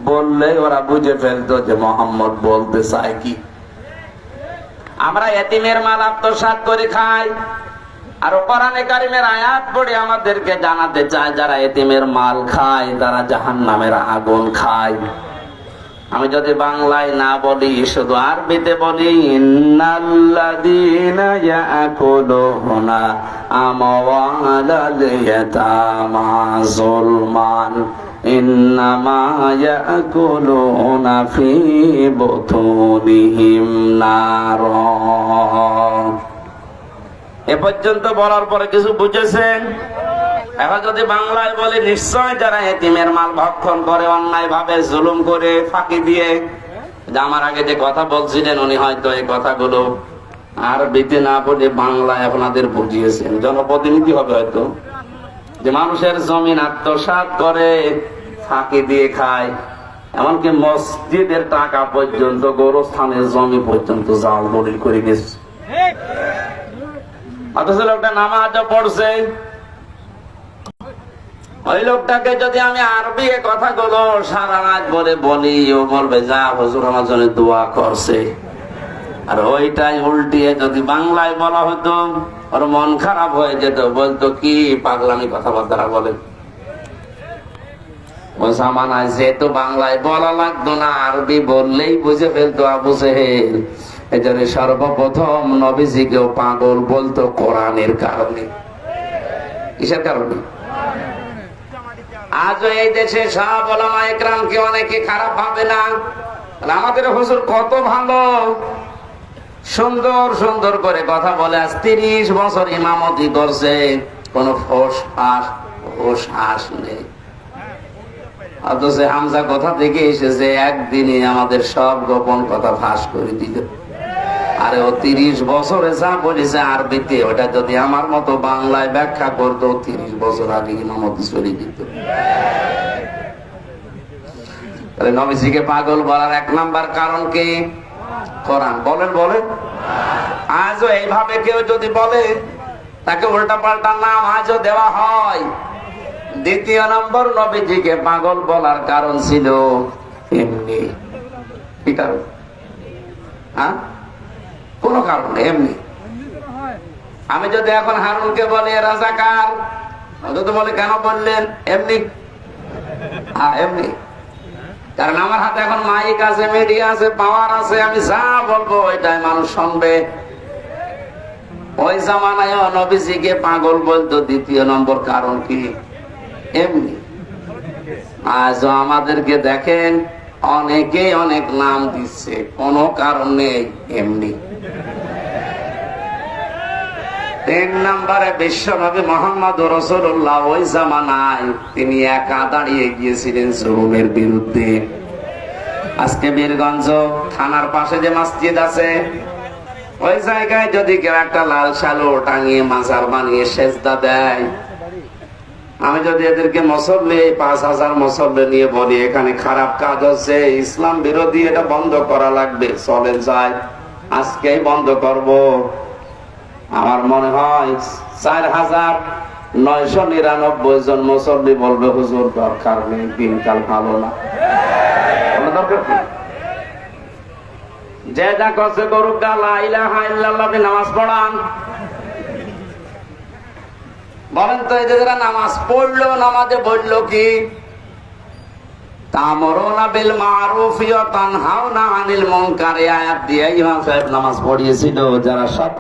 বললেই ওরা বুঝে ফেলতো যে মোহাম্মদ বলতে চায় কি। আমরা এতিমের মাল আত্মসাৎ করে খাই, আর কোরআনে কারিমের আয়াত পড়ে আমাদেরকে জানাতে চায় যারা এতিমের মাল খায় তারা জাহান্নামের আগুন খায়। আমি যদি বাংলায় না বলি, শুধু আরবিতে বলি, ইন্নাল্লাযীনা ইয়াকুলুনা আমওয়ালাল ইয়াতামা যুলমান ইন্নামা ইয়াকুলুনা ফী বুতুনিহিম নার। এ পর্যন্ত বলার পরে কিছু বুঝেছেন? এখন যদি বাংলায় বলি, নিশ্চয় যারা এতিমের মাল ভক্ষণ করে, অন্যায় ভাবে জুলুম করে, ফাঁকি দিয়ে, যে আমার আগে যে কথা বলছিলেন উনি হয়তো এই কথাগুলো আরবিতে না বলে বাংলায় আপনাদের বুঝিয়েছেন। জনপ্রতিনিধি হবে হয়তো, যে মানুষের জমিন আত্মসাৎ করে, ফাঁকি দিয়ে খায়, এমনকি মসজিদের টাকা পর্যন্ত, গোরস্থানের জমি পর্যন্ত জাল দলিল করে গেছে। অথচ লোকটা নামাজও পড়ছে। ওই লোকটাকে যদি আমি আরবি কথাগুলো সারা রাত বলি, ও বলবে যা হুজুর আমার জন্য দোয়া করছে। আর ওইটাই উল্টিয়ে যদি বাংলায় বলা হতো, ওর মন খারাপ হয়ে যেত, বলতো কি পাগলামি কথাবার্তা বলে। ও জামানায় যেহেতু বাংলায় বলা লাগতো না, আরবি বললেই বুঝে ফেলতো আবু জেহেল। এই জন্য সর্বপ্রথম নবীজিকেও পাগল বলতো কোরআনের কারণে। কিসের কারণে? আজও এই দেশে সব ওলামা ইকরামকে অনেকে খারাপ ভাবে না। আমাদের হুজুর কত ভালো, সুন্দর সুন্দর করে কথা বলে। আজ 30 বছর ইমামতি করছে, কোন ফোস হাস নেই। অথচ হামজা কথা থেকে এসেছে, একদিনে আমাদের সব গোপন কথা ফাঁস করে দিল। আরে ও 30 বছরে যা বলেছে আরবিতে, ওটা যদি আমার মতো বাংলায় ব্যাখ্যা করতো, 30 বছর আগে ইমামতি চলে দিত। তাহলে নবীজিকে পাগল বলার 1 নাম্বার কারণ কি? কোরআন। বলেন। আজও এইভাবে কেউ যদি বলে, তাকে উল্টা পাল্টা নাম আজও দেওয়া হয়। 2 নম্বর, নবীজিকে পাগল বলার কারণ ছিল এমনি। কি কারণ? কোন কারণ এমনি। আমি যদি এখন হারুনকে বলি রাজাকার, তো বলে কেন বললেন? এমনি। এমনি, কারণ আমার হাতে এখন মাইক আছে, মিডিয়া আছে, পাওয়ার আছে, আমি যা বলবো ওইটাই মানুষ শুনবে। ওই জামানায় নবীজিকে পাগল বলতো। 2 নম্বর কারণ কি? এমনি। আজও আমাদেরকে দেখেন অনেকে অনেক নাম দিচ্ছে, কোনো কারণ নেই, এমনি। 3 নম্বরে, বিশ্বনবী মুহাম্মদ রাসূলুল্লাহ ওই জামানায় তিনি একা দাঁড়িয়ে গিয়েছিলেন জুলুমের বিরুদ্ধে। আজকে বীরগঞ্জ থানার পাশে যে মসজিদ আছে, ওই জায়গায় যদি কেউ একটা লাল শালো টাঙিয়ে মাজার বানিয়ে সেজদা দেয়, আমি যদি এদেরকে মুসল্লি 5000 মুসল্লি নিয়ে বলি এখানে খারাপ কাজ হচ্ছে, ইসলাম বিরোধী, এটা বন্ধ করা লাগবে, চলেন যাই, আজকেই বন্ধ করব, আমার মনে হয় 4999 জন মুসল্লি বলবে হুজুর দরকার নেই, দিনকাল ভালো না। যে যা করছে করুক, লা ইলাহা ইল্লাল্লাহ, নামাজ পড়ান। বলেন তো, এই যে যারা নামাজ পড়লো, নামাজে বললো কি? তা'মুরুনা বিল মা'রুফি ওয়া তানহাউনা আনিল মুনকার, আয়াত দিয়ে ইমাম সাহেব নামাজ পড়িয়েছিল। যারা সব